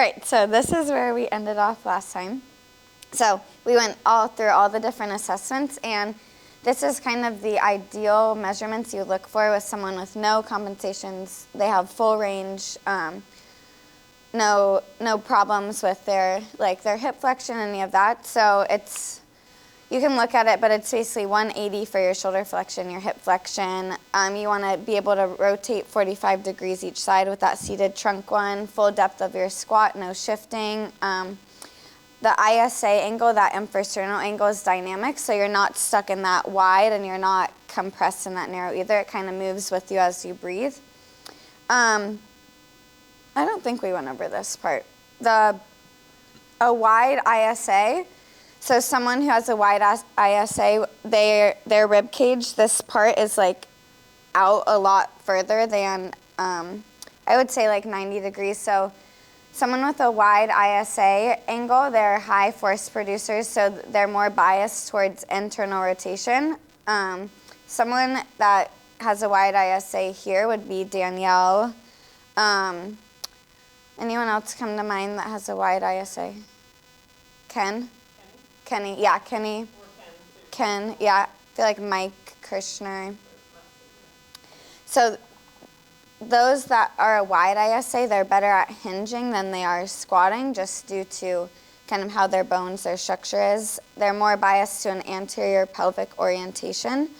All right, so this is where we ended off last time. So we went through all the different assessments, and this is kind of the ideal measurements you look for with someone with no compensations. They have full range, no problems with their hip flexion, any of that. So you can look at it, but it's basically 180 for your shoulder flexion, your hip flexion. You want to be able to rotate 45 degrees each side with that seated trunk one, full depth of your squat, no shifting. The ISA angle, that infrasternal angle, is dynamic, so you're not stuck in that wide and you're not compressed in that narrow either. It kind of moves with you as you breathe. I don't think we went over this part. A wide ISA, so someone who has a wide ISA, their rib cage, this part is like out a lot further than, I would say like 90 degrees. So someone with a wide ISA angle, they're high force producers, so they're more biased towards internal rotation. Someone that has a wide ISA here would be Danielle. Anyone else come to mind that has a wide ISA? Ken? Kenny, yeah, Kenny. Ken, yeah. I feel like Mike Kirshner. So those that are a wide ISA, they're better at hinging than they are squatting, just due to kind of how their bones, their structure is. They're more biased to an anterior pelvic orientation.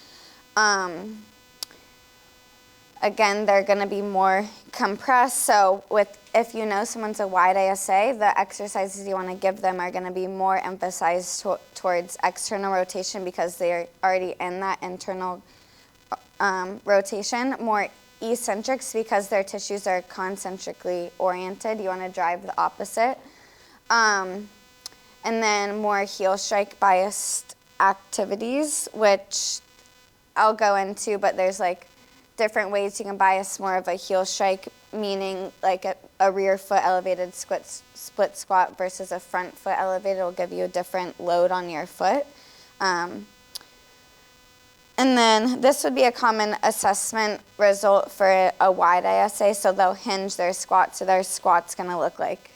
Again, they're going to be more compressed. So if you know someone's a wide ISA, the exercises you want to give them are going to be more emphasized towards external rotation because they're already in that internal rotation. More eccentrics because their tissues are concentrically oriented. You want to drive the opposite. And then more heel strike biased activities, which I'll go into, but there's like different ways you can bias more of a heel strike, meaning like a rear foot elevated split squat versus a front foot elevated will give you a different load on your foot. And then this would be a common assessment result for a wide ISA, so they'll hinge their squat, so their squat's gonna look like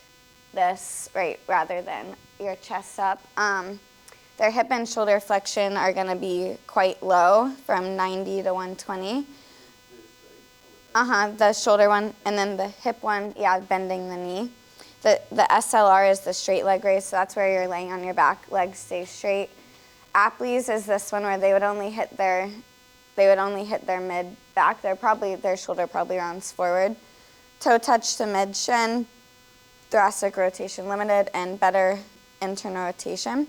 this, right, rather than your chest up. Their hip and shoulder flexion are gonna be quite low, from 90 to 120. The shoulder one, and then the hip one, yeah, bending the knee. The SLR is the straight leg raise, so that's where you're laying on your back, legs stay straight. Apley's is this one where they would only hit their mid back. Their shoulder probably rounds forward. Toe touch to mid shin, thoracic rotation limited, and better internal rotation.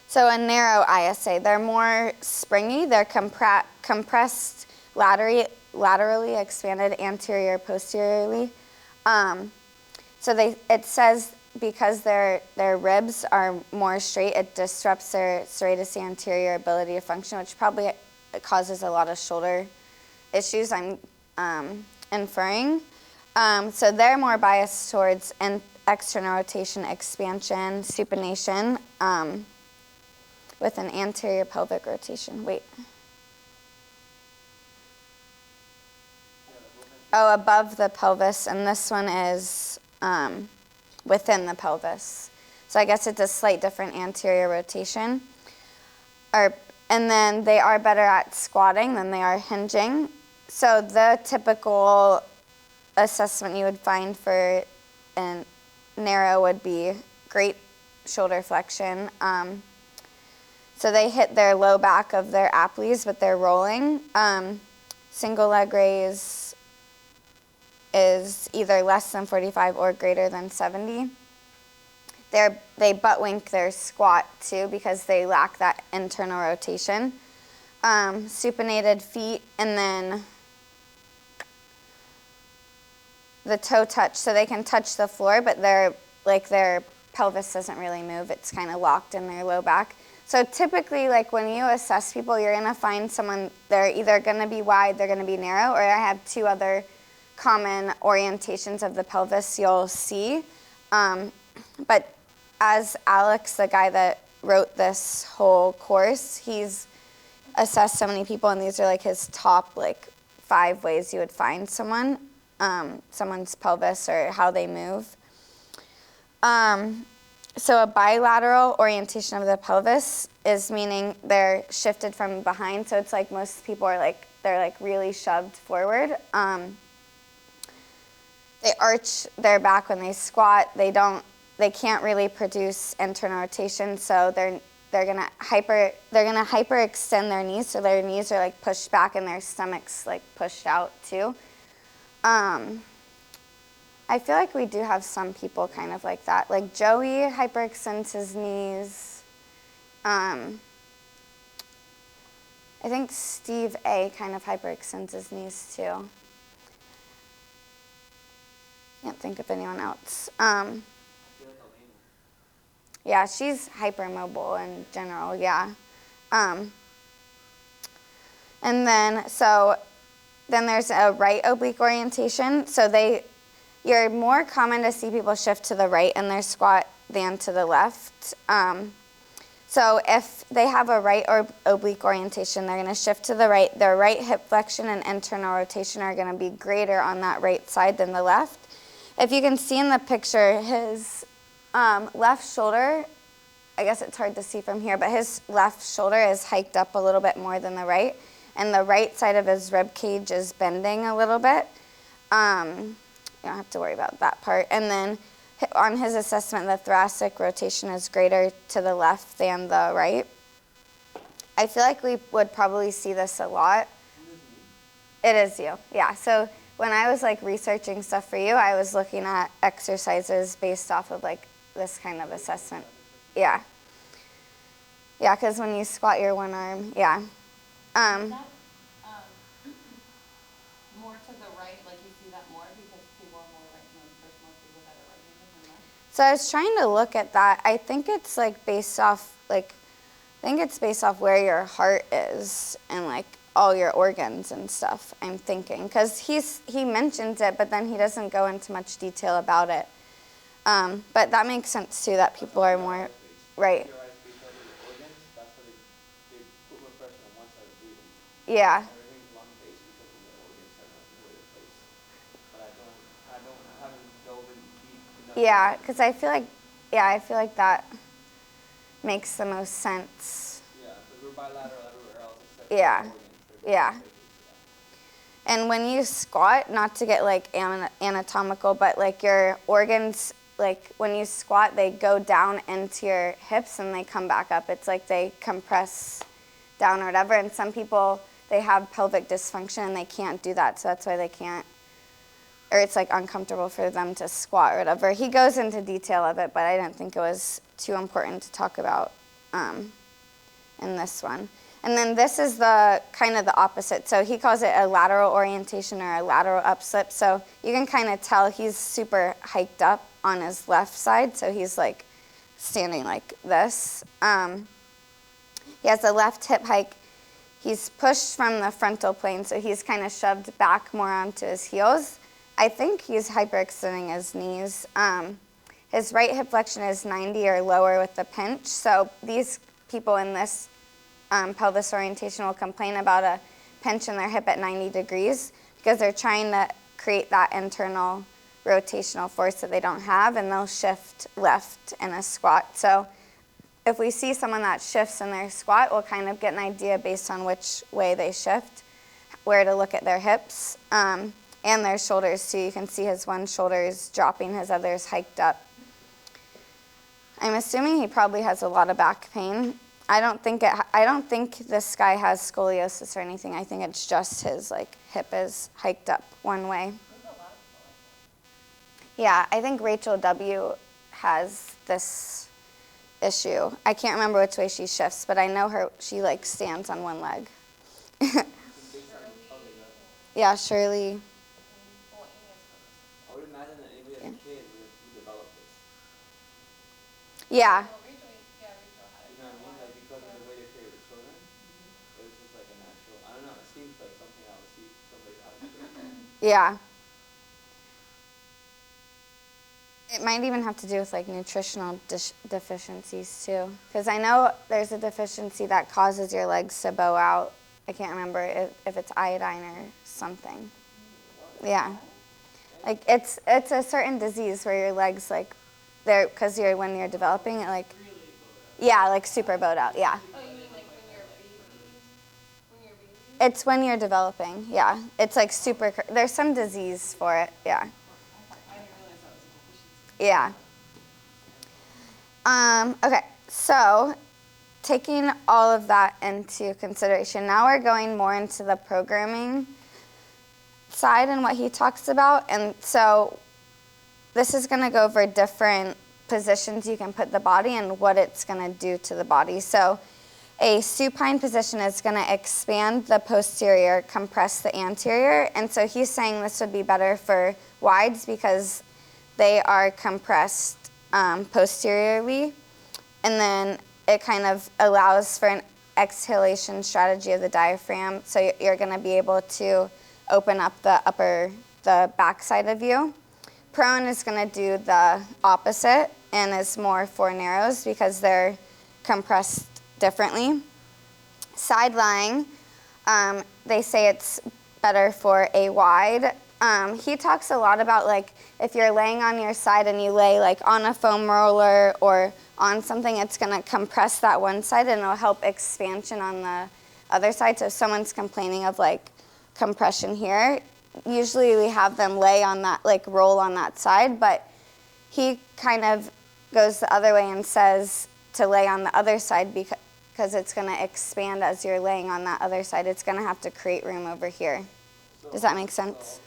So a narrow ISA, they're more springy. They're compressed laterally expanded anterior posteriorly. So it says because their ribs are more straight, it disrupts their serratus anterior ability to function, which probably causes a lot of shoulder issues, I'm inferring. So they're more biased towards external rotation, expansion, supination, with an anterior pelvic rotation. Wait. Oh, above the pelvis, and this one is within the pelvis. So I guess it's a slight different anterior rotation. And then they are better at squatting than they are hinging. So the typical assessment you would find for a narrow would be great shoulder flexion. So they hit their low back of their Apleys, but they're rolling. Single leg raise is either less than 45 or greater than 70. They butt wink their squat too because they lack that internal rotation. Supinated feet, and then the toe touch, so they can touch the floor, but their pelvis doesn't really move. It's kind of locked in their low back. So typically, like when you assess people, you're gonna find someone, they're either gonna be wide, they're gonna be narrow, or I have two other common orientations of the pelvis you'll see. But as Alex, the guy that wrote this whole course, he's assessed so many people, and these are like his top 5 ways you would find someone. someone's pelvis or how they move. So a bilateral orientation of the pelvis is meaning they're shifted from behind. So it's like most people are like, they're like really shoved forward. They arch their back when they squat. They can't really produce internal rotation. So they're gonna hyperextend their knees. So their knees are like pushed back and their stomach's like pushed out too. I feel like we do have some people kind of like that. Like Joey hyperextends his knees. I think Steve A kind of hyperextends his knees too. Can't think of anyone else. Yeah, she's hypermobile in general, yeah. And then there's a right oblique orientation. So you're more common to see people shift to the right in their squat than to the left. So if they have a right or oblique orientation, they're going to shift to the right. Their right hip flexion and internal rotation are going to be greater on that right side than the left. If you can see in the picture, his left shoulder, I guess it's hard to see from here, but his left shoulder is hiked up a little bit more than the right, and the right side of his rib cage is bending a little bit. You don't have to worry about that part. And then on his assessment, the thoracic rotation is greater to the left than the right. I feel like we would probably see this a lot. It is you, yeah. So when I was like researching stuff for you, I was looking at exercises based off of like this kind of assessment. Yeah. Yeah, because when you squat your one arm, yeah. More to the right, like you see that more because people are more right-handed. There's more people that are right-handed than left. So I was trying to look at that. I think it's like based off where your heart is and like all your organs and stuff, I'm thinking. Because he mentions it, but then he doesn't go into much detail about it. But that makes sense too, that people are more right. Yeah. Yeah, because I feel like that makes the most sense. Yeah, because we're bilateral everywhere else except Yeah, for the organs. yeah. And when you squat, not to get like anatomical, but like your organs, like when you squat, they go down into your hips and they come back up. It's like they compress down or whatever. And some people, they have pelvic dysfunction and they can't do that. So that's why they can't, or it's like uncomfortable for them to squat or whatever. He goes into detail of it, but I didn't think it was too important to talk about in this one. And then this is the kind of the opposite. So he calls it a lateral orientation or a lateral upslip. So you can kind of tell he's super hiked up on his left side. So he's like standing like this. He has a left hip hike. He's pushed from the frontal plane. So he's kind of shoved back more onto his heels. I think he's hyperextending his knees. His right hip flexion is 90 or lower with the pinch. So these people in this pelvis orientation will complain about a pinch in their hip at 90 degrees because they're trying to create that internal rotational force that they don't have, and they'll shift left in a squat. So if we see someone that shifts in their squat, we'll kind of get an idea based on which way they shift, where to look at their hips. And their shoulders too. You can see his one shoulder is dropping, his other is hiked up. I'm assuming he probably has a lot of back pain. I don't think this guy has scoliosis or anything. I think it's just his like hip is hiked up one way. Yeah, I think Rachel W has this issue. I can't remember which way she shifts, but I know she like stands on one leg. Yeah, Shirley. I would imagine that anybody as a kid would develop this. Yeah. You know what I mean? Like because of the way they carry the children, it was just like a natural. I don't know. It seems like something I would see somebody have. Yeah. It might even have to do with like nutritional deficiencies too, because I know there's a deficiency that causes your legs to bow out. I can't remember if it's iodine or something. Yeah. Like it's a certain disease where your legs like they're because when you're developing it like yeah like super bowed out yeah. Oh, you mean like when you're a baby? When you're a baby? It's when you're developing yeah. It's like super. There's some disease for it yeah. I didn't realize that was a deficiency. Yeah. Okay, so taking all of that into consideration, now we're going more into the programming side and what he talks about. And so this is going to go over different positions you can put the body and what it's going to do to the body. So a supine position is going to expand the posterior, compress the anterior. And so he's saying this would be better for wides because they are compressed posteriorly. And then it kind of allows for an exhalation strategy of the diaphragm. So you're going to be able to open up the back side of you. Prone is going to do the opposite and is more for narrows because they're compressed differently. Side lying, they say it's better for a wide. He talks a lot about like if you're laying on your side and you lay like on a foam roller or on something, it's going to compress that one side and it'll help expansion on the other side. So if someone's complaining of like compression here, usually we have them lay on that, like roll on that side, but he kind of goes the other way and says to lay on the other side because it's going to expand as you're laying on that other side. It's going to have to create room over here. Does that make sense? Okay.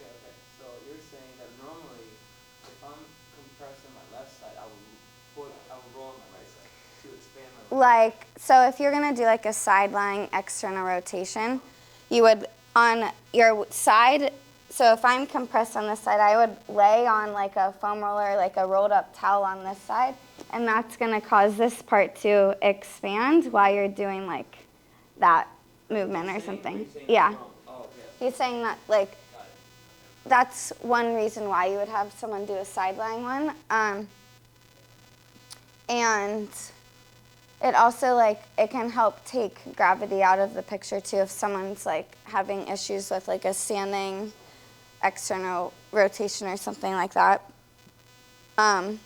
So you're saying that normally, if I'm compressing my left side, I would roll on my right side to expand my right. Like, so if you're going to do like a side lying external rotation, you would on your side. So if I'm compressed on this side, I would lay on like a foam roller, like a rolled up towel on this side, and that's going to cause this part to expand while you're doing like that movement or something. Yeah. Oh, okay. He's saying that like that's one reason why you would have someone do a side lying one. And it also like it can help take gravity out of the picture too if someone's like having issues with like a standing external rotation or something like that. And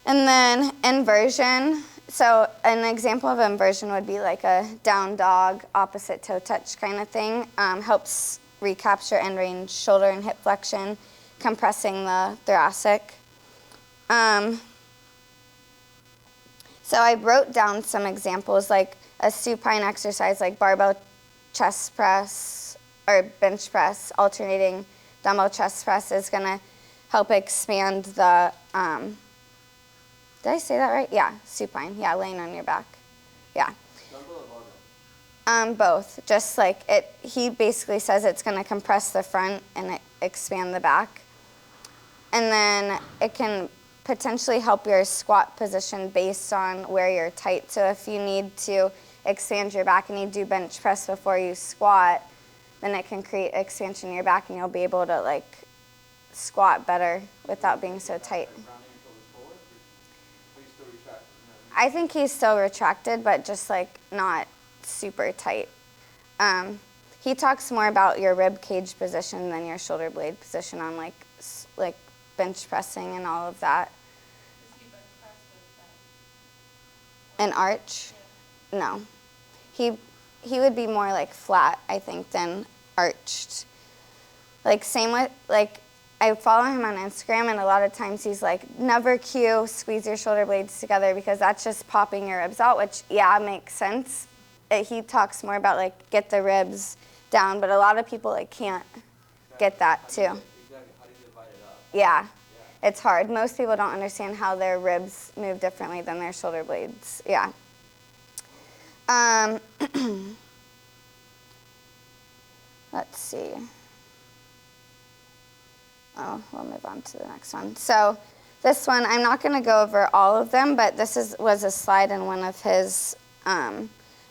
then inversion. So an example of inversion would be like a down dog, opposite toe touch kind of thing. Helps recapture end range shoulder and hip flexion, compressing the thoracic. So I wrote down some examples like a supine exercise like barbell chest press or bench press, alternating dumbbell chest press is going to help expand the, did I say that right? Yeah, supine. Yeah, laying on your back. Yeah. Dumbbell or barbell? Both. Just like it, he basically says it's going to compress the front and expand the back. And then it can potentially help your squat position based on where you're tight. So if you need to expand your back and you do bench press before you squat, then it can create expansion in your back and you'll be able to like squat better without being so tight. I think he's still retracted, but just like not super tight. He talks more about your rib cage position than your shoulder blade position on like bench pressing and all of that. Is he bench press with An arch? No. He would be more like flat, I think, than arched. Like same with like I follow him on Instagram and a lot of times he's like, never cue, squeeze your shoulder blades together because that's just popping your ribs out, which yeah, makes sense. He talks more about like get the ribs down, but a lot of people like can't get that too. Exactly. How do you divide it up? Yeah. It's hard. Most people don't understand how their ribs move differently than their shoulder blades. Yeah. Let's see. Oh, we'll move on to the next one. So this one, I'm not going to go over all of them, but this was a slide in one of his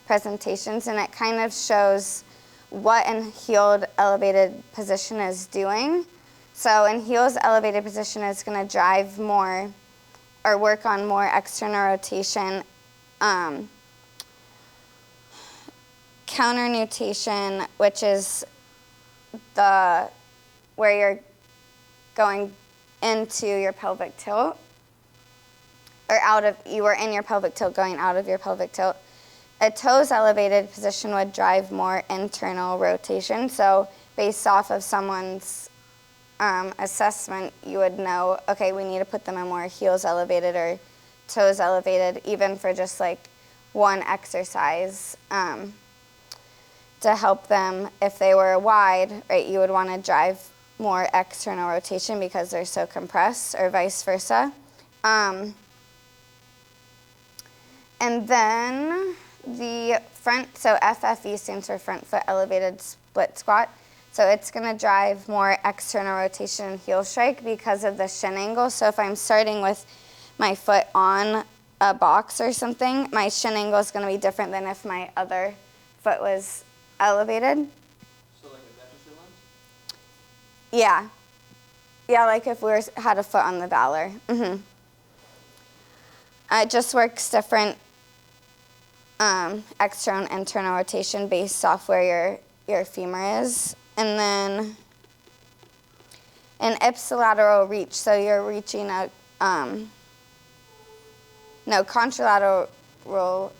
presentations, and it kind of shows what an heeled elevated position is doing. So in heels elevated position is going to drive more or work on more external rotation. Counter nutation, which is where you're going into your pelvic tilt, or you were in your pelvic tilt going out of your pelvic tilt. A toes elevated position would drive more internal rotation. So based off of someone's assessment, you would know, okay, we need to put them in more heels elevated or toes elevated, even for just like one exercise to help them. If they were wide, right, you would want to drive more external rotation because they're so compressed, or vice versa. And then the front, so FFE stands for front foot elevated split squat. So it's going to drive more external rotation and heel strike because of the shin angle. So if I'm starting with my foot on a box or something, my shin angle is going to be different than if my other foot was elevated. So like a deficit lunge? Yeah. Yeah, like if we had a foot on the Valor. It just works different external and internal rotation based off where your femur is. And then an ipsilateral reach, so you're reaching a, contralateral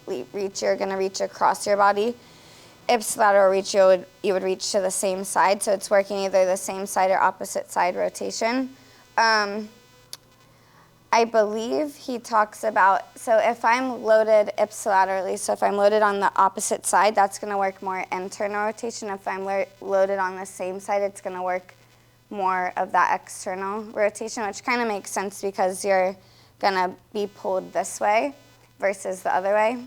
reach, you're going to reach across your body. Ipsilateral reach, you would reach to the same side, so it's working either the same side or opposite side rotation. I believe he talks about, so if I'm loaded ipsilaterally, so if I'm loaded on the opposite side, that's going to work more internal rotation. If I'm loaded on the same side, it's going to work more of that external rotation, which kind of makes sense because you're going to be pulled this way versus the other way.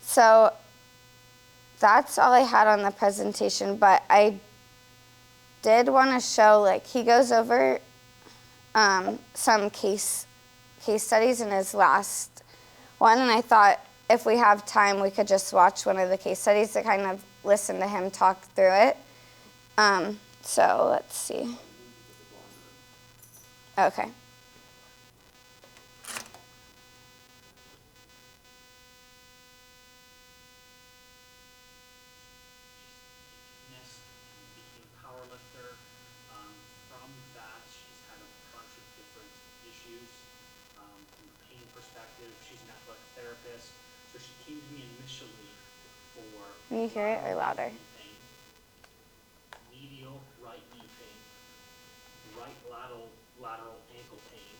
So that's all I had on the presentation, but I did want to show, like, he goes over some case studies in his last one, and I thought if we have time, we could just watch one of the case studies to kind of listen to him talk through it. So let's see. Okay. Powerlifter. From that, she's had a bunch of different issues. From a pain perspective, she's an athletic therapist, so she came to me initially for. Can you hear it or louder? Pain, medial right knee pain, right lateral ankle pain,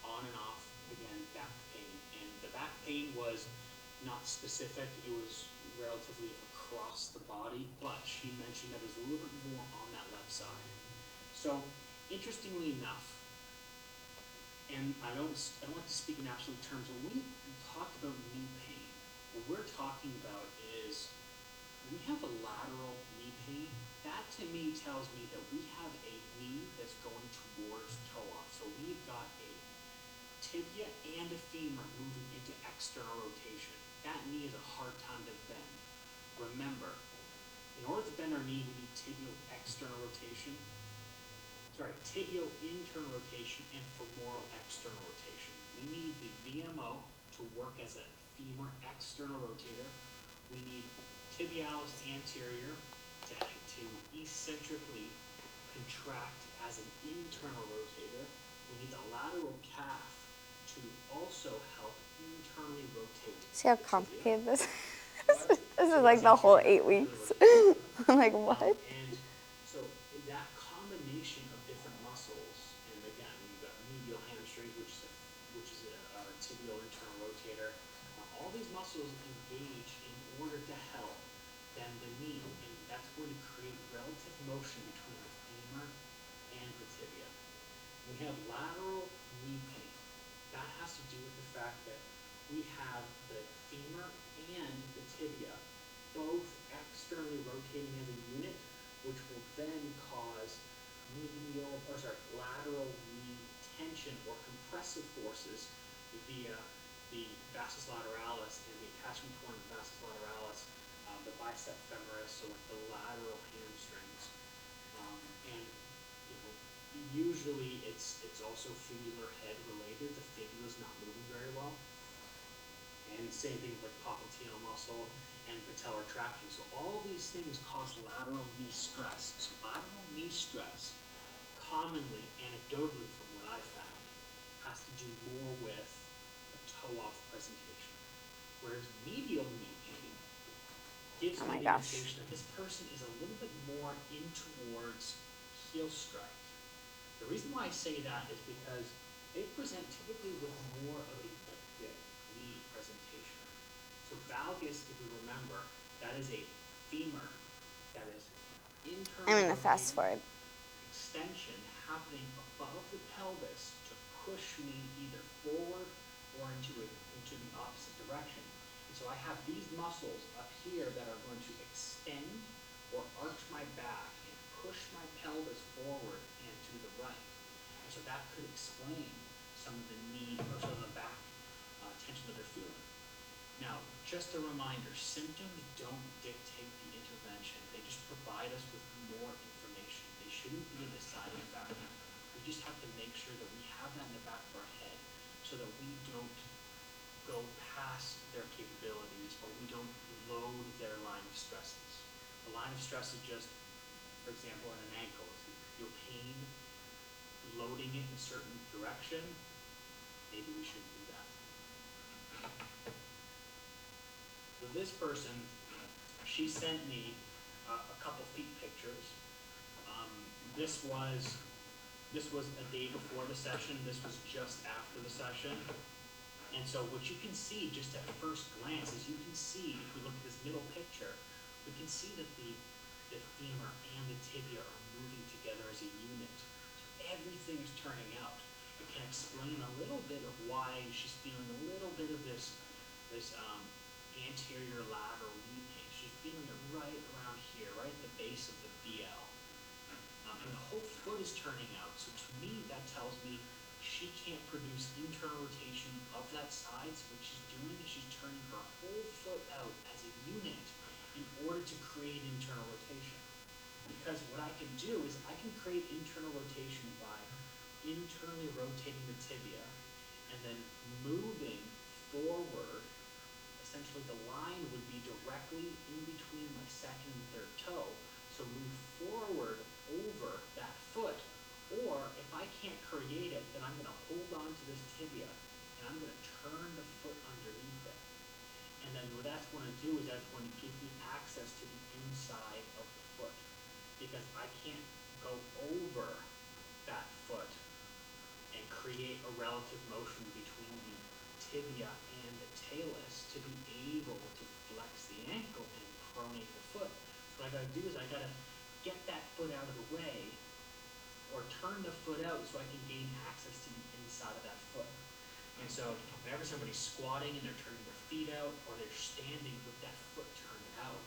on and off again back pain, and the back pain was not specific. It was relatively across the body, but she mentioned that it was a little bit more on that left side. So, interestingly enough, and I don't like to speak in absolute terms, when we talk about knee pain, what we're talking about is when we have a lateral knee pain, that to me tells me that we have a knee that's going towards toe off. So we've got a tibia and a femur moving into external rotation. That knee is a hard time to bend. Remember, in order to bend our knee, we need tibial internal rotation and femoral external rotation. We need the VMO to work as a femur external rotator. We need tibialis anterior to eccentrically contract as an internal rotator. We need the lateral calf to also help internally rotate. See how complicated this is? This is like the whole 8 weeks. I'm like, what? And so that combination of different muscles, and again, we've got medial hamstrings, which is a tibial internal rotator. All these muscles engage in order to help bend the knee, and that's going to create relative motion between the femur and the tibia. We have lateral knee pain. That has to do with the fact that we have the femur and the tibia both externally rotating as a unit, which will then cause lateral knee tension or compressive forces via the vastus lateralis and the attachment point of the vastus lateralis, the bicep femoris, so like the lateral hamstrings, and usually it's also fibular head related. The fibula is not moving very well. And same thing with popliteal muscle and patellar traction. So all these things cause lateral knee stress. So commonly, anecdotally from what I've found, has to do more with a toe-off presentation. Whereas medial knee pain gives Oh me my the gosh. indication that this person is a little bit more in towards heel strike. The reason why I say that is because they present typically with more of a thick knee presentation. So valgus, if we remember, that is a femur that is I'm internally gonna fast rotating, forward. extension happening above the pelvis to push me either forward or into the opposite direction. And so I have these muscles up here that are going to extend or arch my back and push my pelvis forward and to the right. And so that could explain some of the knee or some of the back tension that they're feeling. Now, just a reminder, symptoms don't dictate the intervention. They just provide us with more information. They shouldn't be a deciding factor. We just have to make sure that we have that in the back of our head so that we don't go past their capabilities or we don't load their line of stresses. The line of stress is just, for example, in an ankle, if you feel pain, loading it in a certain direction, maybe we shouldn't do that. So this person, she sent me a couple feet pictures. This was a day before the session. This was just after the session. And so what you can see just at first glance is you can see, if we look at this middle picture, we can see that the femur and the tibia are moving together as a unit. So everything is turning out. It can explain a little bit of why she's feeling a little bit of this anterior lateral knee pain. She's feeling it right around here, right at the base of the BL. And the whole foot is turning out. So to me, that tells me she can't produce internal rotation of that side. So what she's doing is she's turning her whole foot out as a unit in order to create internal rotation. Because what I can do is I can create internal rotation by internally rotating the tibia and then moving forward. Essentially the line would be directly in between my second and third toe. So move forward over that foot, or if I can't create it, then I'm going to hold on to this tibia and I'm going to turn the foot underneath it. And then what that's going to do is that's going to give me access to the inside of the foot, because I can't go over that foot and create a relative motion between the tibia and the talus to be able to flex the ankle and pronate the foot. So what I got to do is I got to get that foot out of the way or turn the foot out so I can gain access to the inside of that foot. And so whenever somebody's squatting and they're turning their feet out or they're standing with that foot turned out,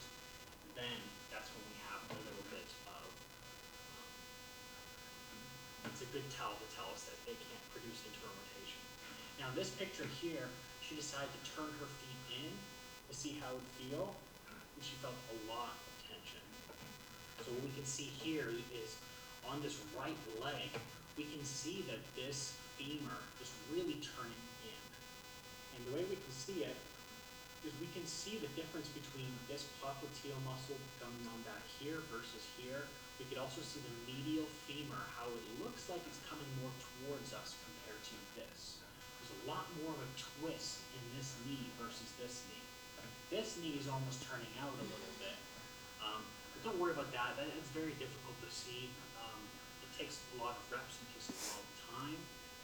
then that's when we have a little bit of, it's a good tell to tell us that they can't produce internal rotation. Now in this picture here, she decided to turn her feet in to see how it would feel, and she felt a lot of tension. So what we can see here is on this right leg, we can see that this femur is really turning in. And the way we can see it is we can see the difference between this popliteal muscle coming on back here versus here. We could also see the medial femur, how it looks like it's coming more towards us compared to this. There's a lot more of a twist in this knee versus this knee. This knee is almost turning out a little bit. But don't worry about that. That's very difficult to see. It takes a lot of reps and takes a lot of time.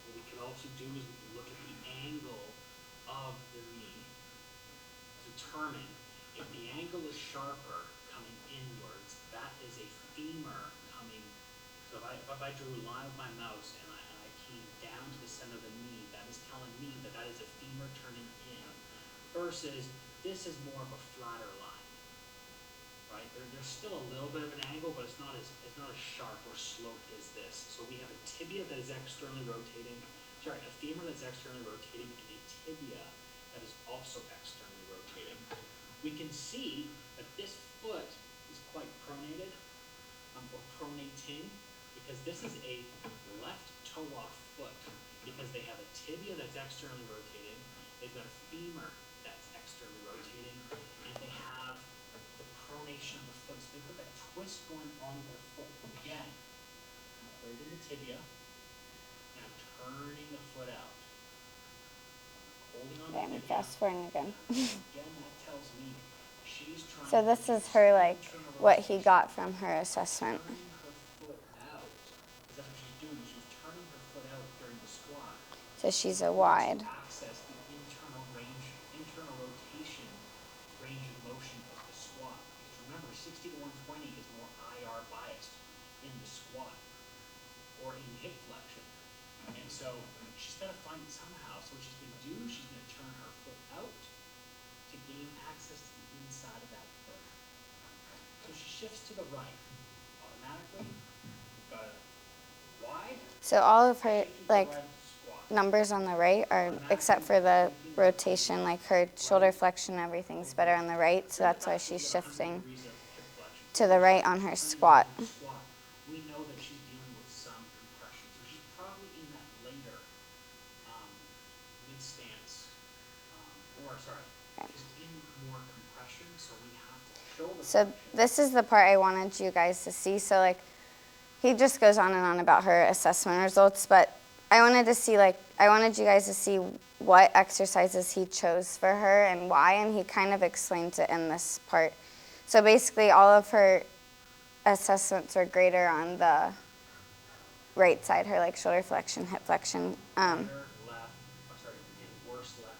What we can also do is we can look at the angle of the knee to determine if the angle is sharper coming inwards, that is a femur coming. So if I drew a line with my mouse and I came down to the center of the knee, that is telling me that that is a femur turning in, versus this is more of a flatter line. Right? There's still a little bit of an angle, but it's not as sharp or sloped as this. So we have a tibia that is externally rotating, a femur that's externally rotating, and a tibia that is also externally rotating. We can see that this foot is quite pronated, or pronating, because this is a left toe-off foot, because they have a tibia that's externally rotating, they've got a femur that's externally rotating, and they have the pronation of the foot. So they've got that twist going on with their foot. Again, holding the tibia, and I'm turning the foot out. Holding on Okay, the I'm tibia. fast forwarding again. Again, that tells me she's trying So to this is induce her, like, internal what he rotation. got from her assessment. Turning her foot out, because that's what she's doing. She's turning her foot out during the squat. So she's a To wide. access the internal rotation range of motion of the squat. Because remember, 60 to 120 is more IR biased in the squat or in hip flexion. And so she's got to find it somehow. So what she's going to do, she's going to turn her foot out to gain access to the inside of that foot. So she shifts to the right automatically, but wide. So all of her, Shifting to the like, right squat. numbers on the right are, except for the rotation, like her shoulder flexion, everything's better on the right, so that's why she's shifting to the right on her squat. We know that she's dealing with some compression, so she's probably in that later mid stance, she's in more compression, so we have to shoulder So flexion. this is the part I wanted you guys to see. So, like, he just goes on and on about her assessment results, but I wanted to see, like, I wanted you guys to see what exercises he chose for her and why, and he kind of explains it in this part. So basically all of her assessments are greater on the right side, her, like, shoulder flexion, hip flexion. Better left, and worse left.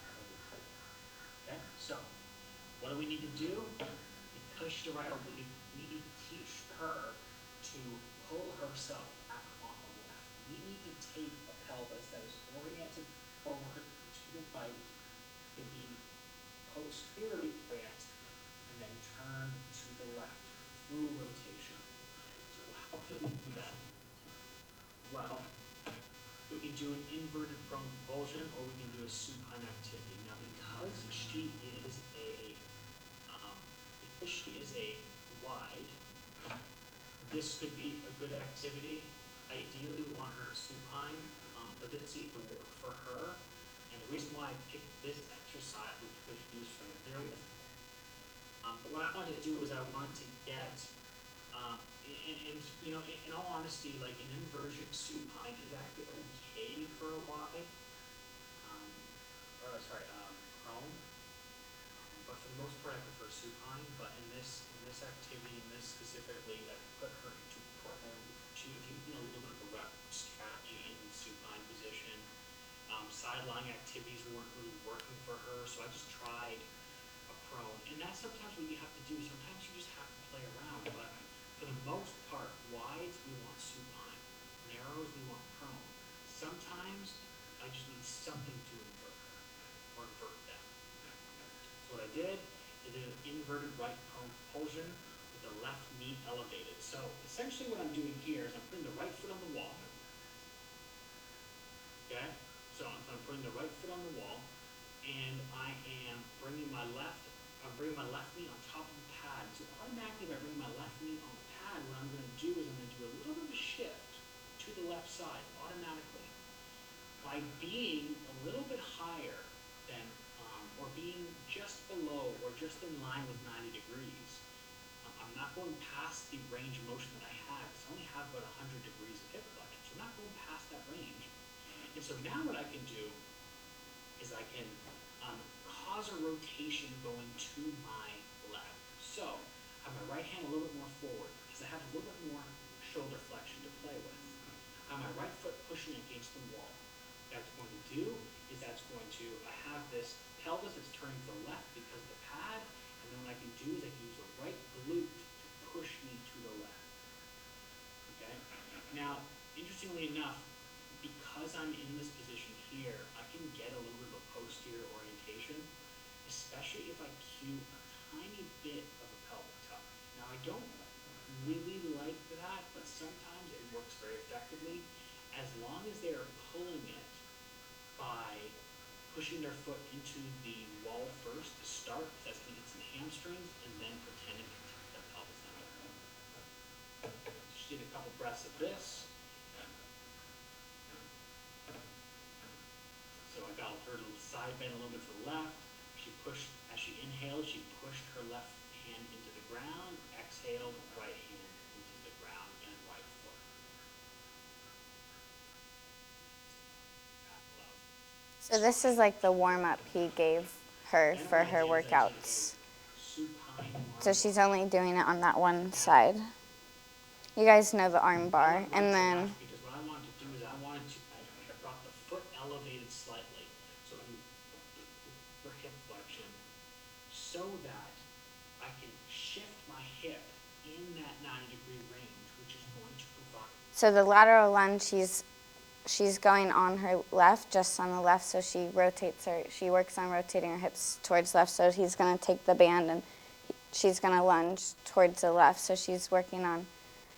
Okay, so what do we need to do? Because she's a right, we need to teach her to pull herself back on the left. We need to take a pelvis that is oriented forward to the right, to be posteriorly bent, and then turn to the left through rotation. So how can we do that? Well, we can do an inverted prone propulsion, or we can do a supine activity. Now, because she is a wide, this could be a good activity. Ideally, we want her supine, but this is the work for her. And the reason why I picked this exercise, which was used from there with, but what I wanted to do was I wanted to get, and you know, in all honesty, like an inversion supine is actually okay for a wide, prone. But for the most part, I prefer supine. But in this activity, in this specifically, I put her into prone to a little bit of a rep strategy in the supine position. Sideline activities weren't really working for her, so I just tried a prone. And that's sometimes what you have to do. Sometimes you just have to play around. But for the most part, wides we want supine, narrows we want prone. Sometimes I just need something to invert her or invert them. So what I did is an inverted right prone propulsion with the left knee elevated. So essentially what I'm doing here is I'm putting the right foot on the wall. Okay? So I'm putting the right foot on the wall, and I am bringing my left knee on top of the pad. So automatically if I bring my left knee on the pad, what I'm going to do is I'm going to do a little bit of a shift to the left side automatically. By being a little bit higher than, or being just below or just in line with 90 degrees, I'm not going past the range of motion that I had, because I only have about 100 degrees of hip flexion, so I'm not going past that range. And so now what I can do is I can cause a rotation going to my left. So I have my right hand a little bit more forward, because I have a little bit more shoulder flexion to play with. I have my right foot pushing against the wall. What that's going to do is I have this pelvis that's turning to the left because of the pad, and then what I can do is I can use the right glute to push me to the left. Okay? Now, interestingly enough, because I'm in this position here, I can get a little bit of a posterior orientation, especially if I cue a tiny bit of a pelvic tuck. Now, I don't really like that, but sometimes it works very effectively, as long as they are pulling it by pushing their foot into the wall first to start, because that's going to get some hamstrings, and then pretending to tuck their pelvis under. Just did a couple breaths of this. So I got her side bend a little bit to the left. As she inhaled, she pushed her left hand into the ground, exhaled, right hand into the ground, and right foot. So this is like the warm-up he gave her for her workouts. So she's only doing it on that one side. You guys know the arm bar, and then Because what I wanted to do is I brought the foot elevated slightly, so for hip flexion, so that I can shift my hip in that 90-degree range, which is going to provide. so the lateral lunge, she's going on her left, just on the left, so she works on rotating her hips towards left, so he's gonna take the band and she's gonna lunge towards the left, so she's working on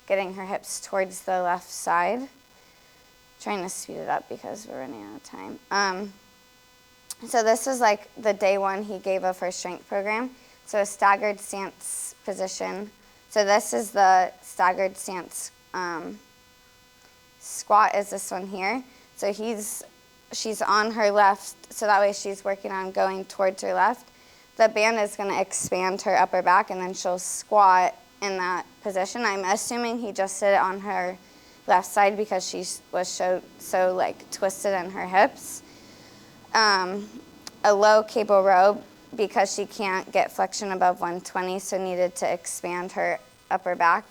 getting her hips towards the left side. Trying to speed it up because we're running out of time. So this is like the day one he gave of her strength program. So a staggered stance position. So this is the staggered stance squat is this one here. So she's on her left, so that way she's working on going towards her left. The band is gonna expand her upper back and then she'll squat in that position. I'm assuming he just did it on her left side because she was so like twisted in her hips. A low cable row because she can't get flexion above 120, so needed to expand her upper back.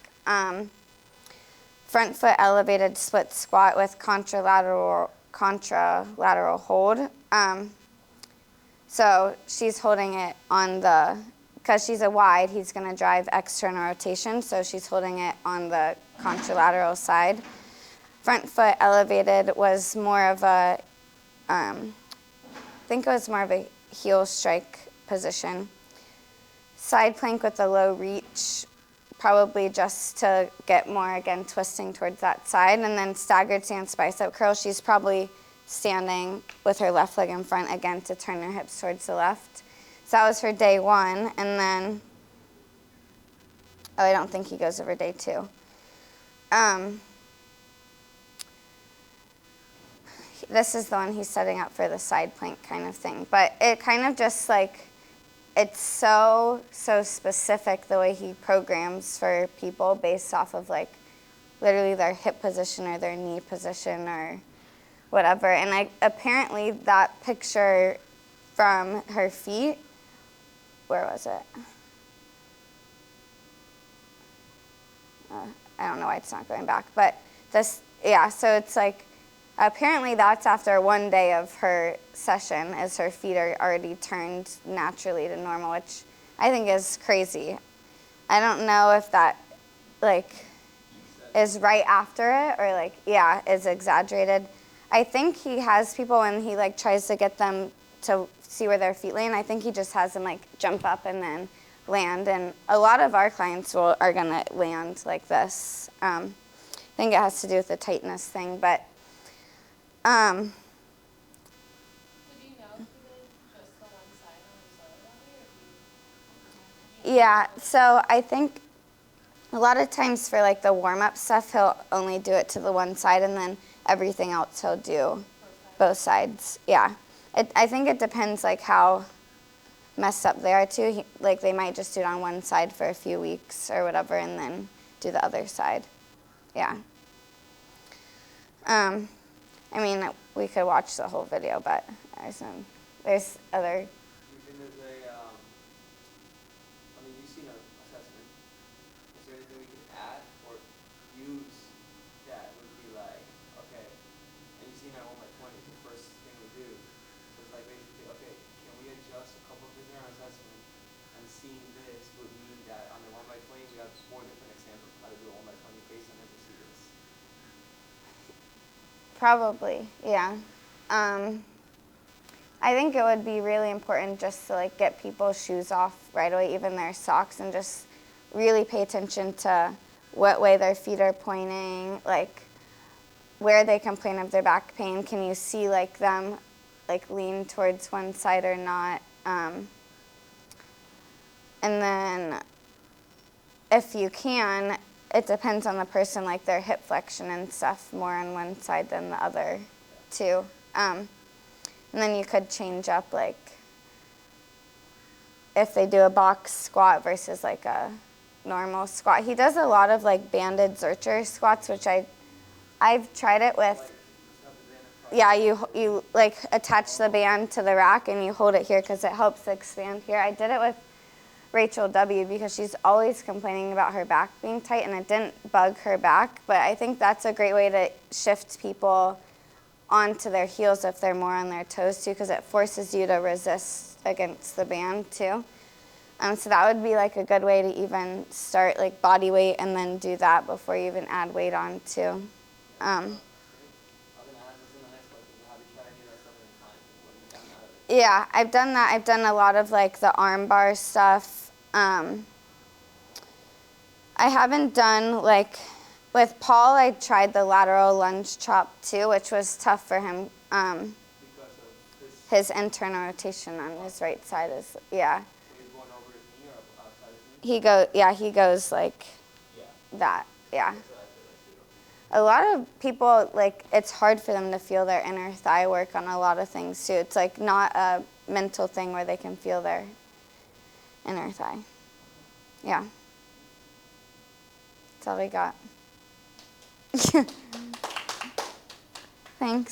Front foot elevated split squat with contralateral hold. So she's holding it on because she's a wide, he's gonna drive external rotation, so she's holding it on the contralateral side. Front foot elevated was more of a, I think it was more of a heel strike position. Side plank with a low reach, probably just to get more, again, twisting towards that side. And then staggered stance bicep curl, she's probably standing with her left leg in front, again, to turn her hips towards the left. So that was for day one, and then, I don't think he goes over day two. This is the one he's setting up for the side plank kind of thing. But it kind of just like, it's so specific the way he programs for people based off of like literally their hip position or their knee position or whatever. And apparently that picture from her feet, where was it? I don't know why it's not going back, but this, yeah, so it's like, apparently that's after one day of her session, as her feet are already turned naturally to normal, which I think is crazy. I don't know if that, like, is right after it or, like, yeah, is exaggerated. I think he has people when he, like, tries to get them to see where their feet land, I think he just has them, like, jump up and then land. And a lot of our clients are going to land like this. I think it has to do with the tightness thing, but So do you know if he did just the one side on his lower body, or do you? yeah, so I think a lot of times for like the warm-up stuff, he'll only do it to the one side, and then everything else he'll do both sides. Yeah, I think it depends like how messed up they are too. Like they might just do it on one side for a few weeks or whatever, and then do the other side. Yeah. I mean, we could watch the whole video, but there's other. Even as I mean, you've seen our assessment. Is there anything we can add or use that would be like, okay, and you've seen our 1x20, the first thing we do. So it's like basically, okay, can we adjust a couple of things in our assessment, and seeing this would mean that on the 1x20 we have 4 different examples of how to do a 1x20 based on every series. Probably, yeah. I think it would be really important just to like get people's shoes off right away, even their socks, and just really pay attention to what way their feet are pointing, like where they complain of their back pain. Can you see like them like lean towards one side or not? And then if you can, it depends on the person, like their hip flexion and stuff, more on one side than the other, too. And then you could change up, like, if they do a box squat versus, like, a normal squat. He does a lot of, like, banded Zercher squats, which I've tried it with. Like, just have the band across yeah, you like attach the band to the rack and you hold it here because it helps expand here. I did it with Rachel W. because she's always complaining about her back being tight, and it didn't bug her back. But I think that's a great way to shift people onto their heels if they're more on their toes too, because it forces you to resist against the band too. So that would be like a good way to even start like body weight and then do that before you even add weight on too. I was gonna ask this in the next question. Have you tried any of that stuff in time? What have you gotten out of it? Yeah, I've done that. I've done a lot of like the arm bar stuff. I haven't done like, with Paul, I tried the lateral lunge chop too, which was tough for him. Because of his, His internal rotation on his right side is, yeah. so he's going over his knee or outside his knee? He goes like Yeah. that, yeah. That's what I feel like too. A lot of people, like, it's hard for them to feel their inner thigh work on a lot of things too. It's like not a mental thing where they can feel their inner thigh. Yeah. That's all we got. Thanks.